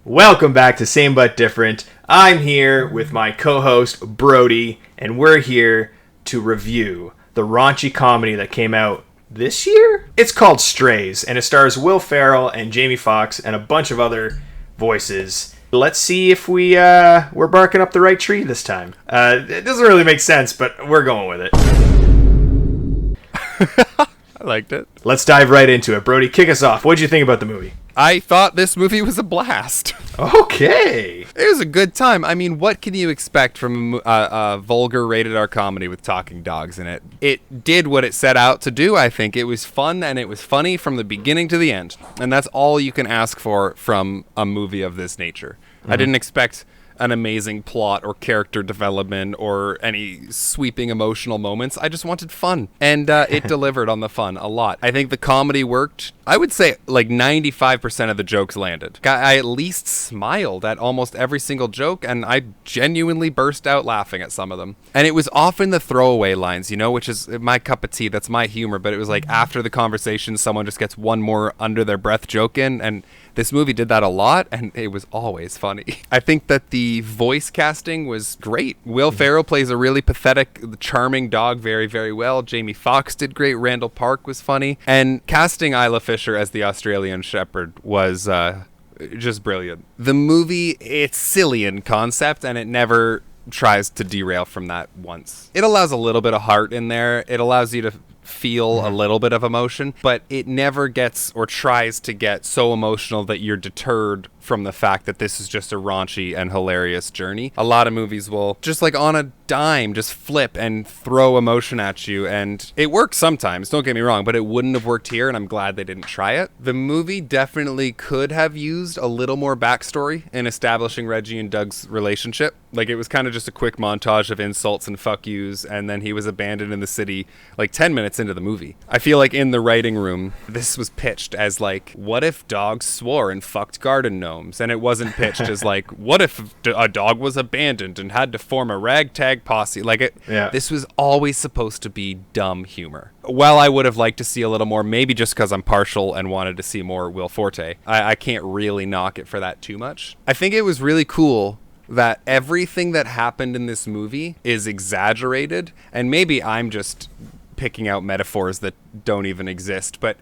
Welcome back to Same But Different. I'm here with my co-host Brody, and we're here to review the raunchy comedy that came out this year? It's called STRAYS, and it stars Will Ferrell and Jamie Foxx and a bunch of other voices. Let's see if we're barking up the right tree this time. It doesn't really make sense, but we're going with it. I liked it. Let's dive right into it. Brody, kick us off. What'd you think about the movie? I thought this movie was a blast. Okay. It was a good time. I mean, what can you expect from a vulgar rated R comedy with talking dogs in it? It did what it set out to do, I think. It was fun and it was funny from the beginning to the end. And that's all you can ask for from a movie of this nature. Mm-hmm. I didn't expect an amazing plot or character development or any sweeping emotional moments. I just wanted fun. And it delivered on the fun a lot. I think the comedy worked. I would say like 95% of the jokes landed. I at least smiled at almost every single joke, and I genuinely burst out laughing at some of them. And it was often the throwaway lines, you know, which is my cup of tea. That's my humor. But it was like after the conversation, someone just gets one more under their breath joke in, and this movie did that a lot, and it was always funny. I think that the voice casting was great. Will Ferrell plays a really pathetic, charming dog very, very well. Jamie Foxx did great. Randall Park was funny. And casting Isla Fisher as the Australian Shepherd was just brilliant. The movie, it's silly in concept, and it never tries to derail from that once. It allows a little bit of heart in there. It allows you to feel a little bit of emotion, but it never gets or tries to get so emotional that you're deterred from the fact that this is just a raunchy and hilarious journey. A lot of movies will just like on a dime just flip and throw emotion at you, and it works sometimes, don't get me wrong, but it wouldn't have worked here, and I'm glad they didn't try it. The movie definitely could have used a little more backstory in establishing Reggie and Doug's relationship. Like, it was kind of just a quick montage of insults and fuck yous, and then he was abandoned in the city like 10 minutes into the movie. I feel like in the writing room, this was pitched as like, what if dogs swore and fucked garden gnomes? And it wasn't pitched as like, what if a dog was abandoned and had to form a ragtag posse? Like, this was always supposed to be dumb humor. While I would have liked to see a little more, maybe just because I'm partial and wanted to see more Will Forte, I can't really knock it for that too much. I think it was really cool that everything that happened in this movie is exaggerated, and maybe I'm just picking out metaphors that don't even exist, but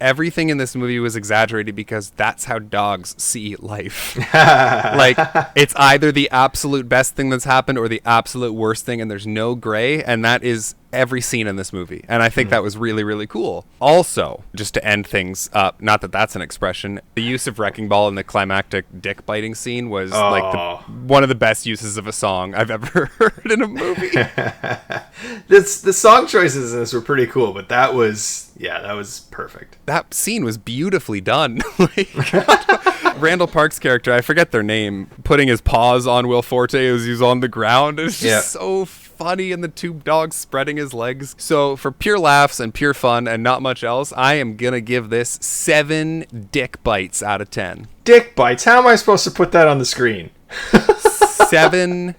everything in this movie was exaggerated because that's how dogs see life. Like, it's either the absolute best thing that's happened or the absolute worst thing, and there's no gray, and that is every scene in this movie. And I think that was really, really cool. Also, just to end things up, not that that's an expression, the use of Wrecking Ball in the climactic dick biting scene was like one of the best uses of a song I've ever heard in a movie. The song choices in this were pretty cool, but that was perfect. That scene was beautifully done. Like, Randall Park's character, I forget their name, putting his paws on Will Forte as he's on the ground. It's just so funny, and the two dogs spreading his legs. So for pure laughs and pure fun and not much else, I am gonna give this 7 dick bites out of 10. Dick bites? How am I supposed to put that on the screen? 7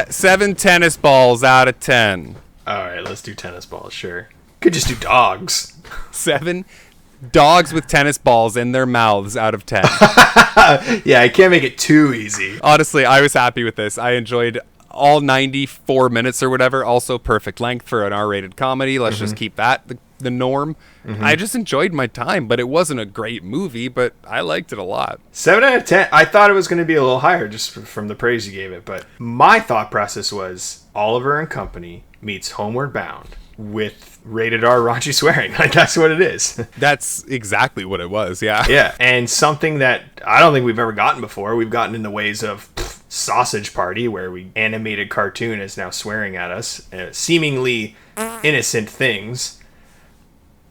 7 tennis balls out of 10. Alright, let's do tennis balls, sure. Could just do dogs. 7 dogs with tennis balls in their mouths out of 10. Yeah, I can't make it too easy. Honestly, I was happy with this. I enjoyed all 94 minutes or whatever. Also perfect length for an R-rated comedy. Let's just keep that the norm. I just enjoyed my time, but it wasn't a great movie, but I liked it a lot. 7 out of 10. I thought it was going to be a little higher just from the praise you gave it, but my thought process was Oliver and Company meets Homeward Bound with rated R raunchy swearing. Like, that's what it is. That's exactly what it was, yeah. Yeah, and something that I don't think we've ever gotten before. We've gotten in the ways of Sausage Party, where we animated cartoon is now swearing at us, seemingly innocent things.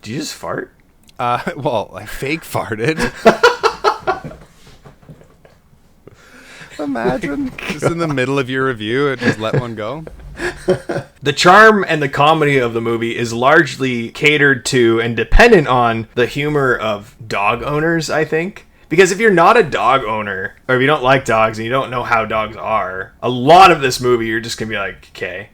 Did you just fart? Well, I fake farted. Imagine just in the middle of your review and just let one go. The charm and the comedy of the movie is largely catered to and dependent on the humor of dog owners, I think. Because if you're not a dog owner, or if you don't like dogs and you don't know how dogs are, a lot of this movie you're just going to be like, okay.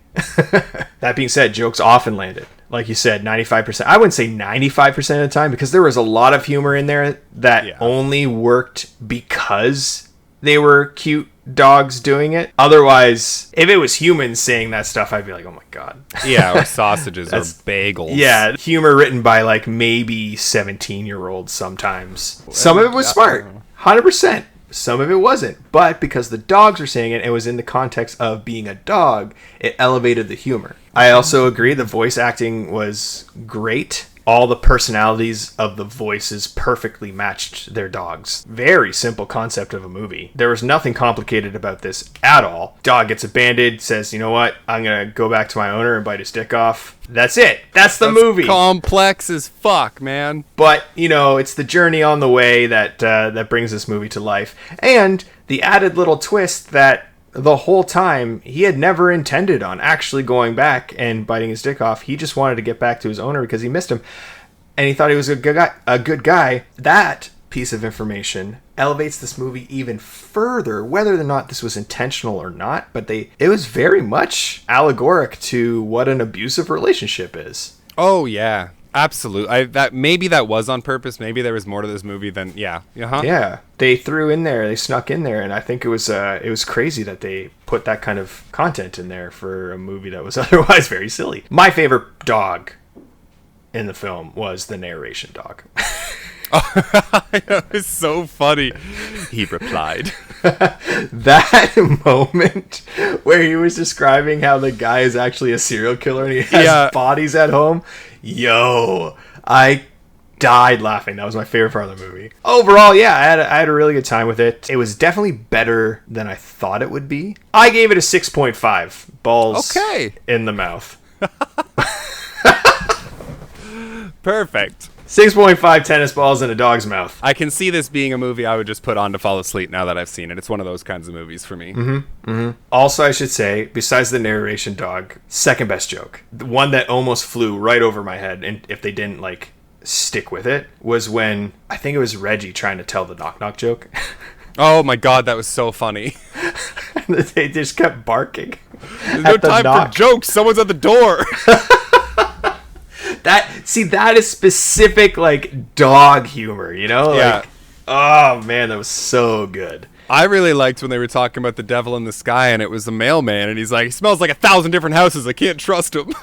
That being said, jokes often landed. like you said, 95%. I wouldn't say 95% of the time, because there was a lot of humor in there that only worked because they were cute dogs doing it. Otherwise, if it was humans saying that stuff, I'd be like, oh my God. Yeah, or sausages or bagels. Yeah, humor written by like maybe 17-year-olds sometimes. Some of it was smart, 100%. Some of it wasn't. But because the dogs were saying it, it was in the context of being a dog, it elevated the humor. I also agree the voice acting was great. All the personalities of the voices perfectly matched their dogs. Very simple concept of a movie. There was nothing complicated about this at all. Dog gets abandoned, says, you know what, I'm going to go back to my owner and bite his dick off. That's it. That's the movie. Complex as fuck, man. But, you know, it's the journey on the way that brings this movie to life. And the added little twist that the whole time he had never intended on actually going back and biting his dick off. He just wanted to get back to his owner because he missed him, and he thought he was a good guy. That piece of information elevates this movie even further, whether or not this was intentional or not. But it was very much allegoric to what an abusive relationship is. Oh yeah, absolutely. Maybe that was on purpose. Maybe there was more to this movie than Yeah, they snuck in there, and I think it was crazy that they put that kind of content in there for a movie that was otherwise very silly. My favorite dog in the film was the narration dog. It was so funny. He replied. That moment where he was describing how the guy is actually a serial killer and he has bodies at home. Yo, I died laughing. That was my favorite part of the movie. Overall, yeah, I had a really good time with it. It was definitely better than I thought it would be. I gave it a 6.5 balls in the mouth. Perfect. 6.5 tennis balls in a dog's mouth. I can see this being a movie I would just put on to fall asleep now that I've seen it. It's one of those kinds of movies for me. Also, I should say, besides the narration dog, second best joke, the one that almost flew right over my head, and if they didn't like stick with it, was when I think it was Reggie trying to tell the knock knock joke. Oh my God, that was so funny. They just kept barking. There's no time for jokes. Someone's at the door. That is specific, like, dog humor, you know? Yeah. Like, oh, man, that was so good. I really liked when they were talking about the devil in the sky, and it was the mailman, and he's like, he smells like 1,000 different houses. I can't trust him.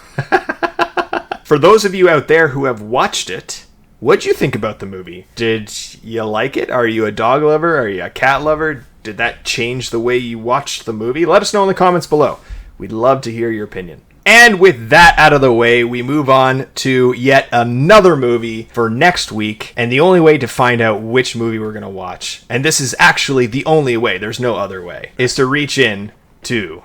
For those of you out there who have watched it, what'd you think about the movie? Did you like it? Are you a dog lover? Are you a cat lover? Did that change the way you watched the movie? Let us know in the comments below. We'd love to hear your opinion. And with that out of the way, we move on to yet another movie for next week. And the only way to find out which movie we're going to watch, and this is actually the only way, there's no other way, is to reach in to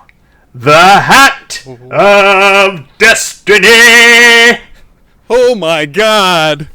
the Hat of Destiny. Oh my God.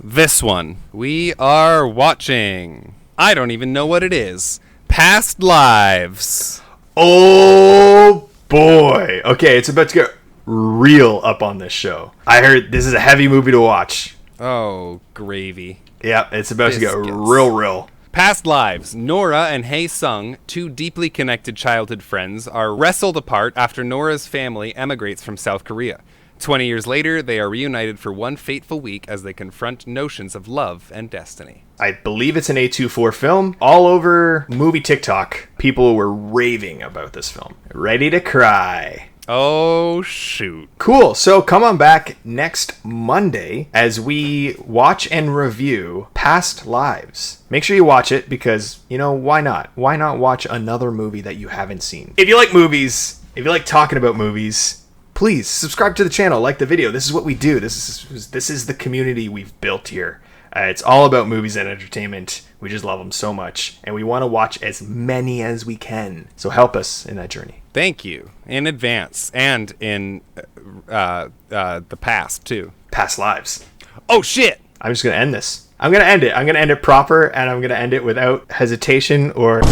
This one we are watching. I don't even know what it is. Past Lives. Oh boy. Okay, it's about to get real up on this show. I heard this is a heavy movie to watch. Oh, gravy. Yep, it's about to get real. Past lives. Nora and Hae Sung, two deeply connected childhood friends, are wrestled apart after Nora's family emigrates from South Korea. 20 years later, they are reunited for one fateful week as they confront notions of love and destiny. I believe it's an A24 film. All over movie TikTok, people were raving about this film. Ready to cry. Oh, shoot. Cool. So come on back next Monday as we watch and review Past Lives. Make sure you watch it because, you know, why not? Why not watch another movie that you haven't seen? If you like movies, if you like talking about movies, please subscribe to the channel, like the video. This is what we do. This is the community we've built here. It's all about movies and entertainment. We just love them so much, and we want to watch as many as we can. So help us in that journey. Thank you in advance and in the past too. Past lives. Oh shit! I'm just gonna end this. I'm gonna end it. I'm gonna end it proper, and I'm gonna end it without hesitation or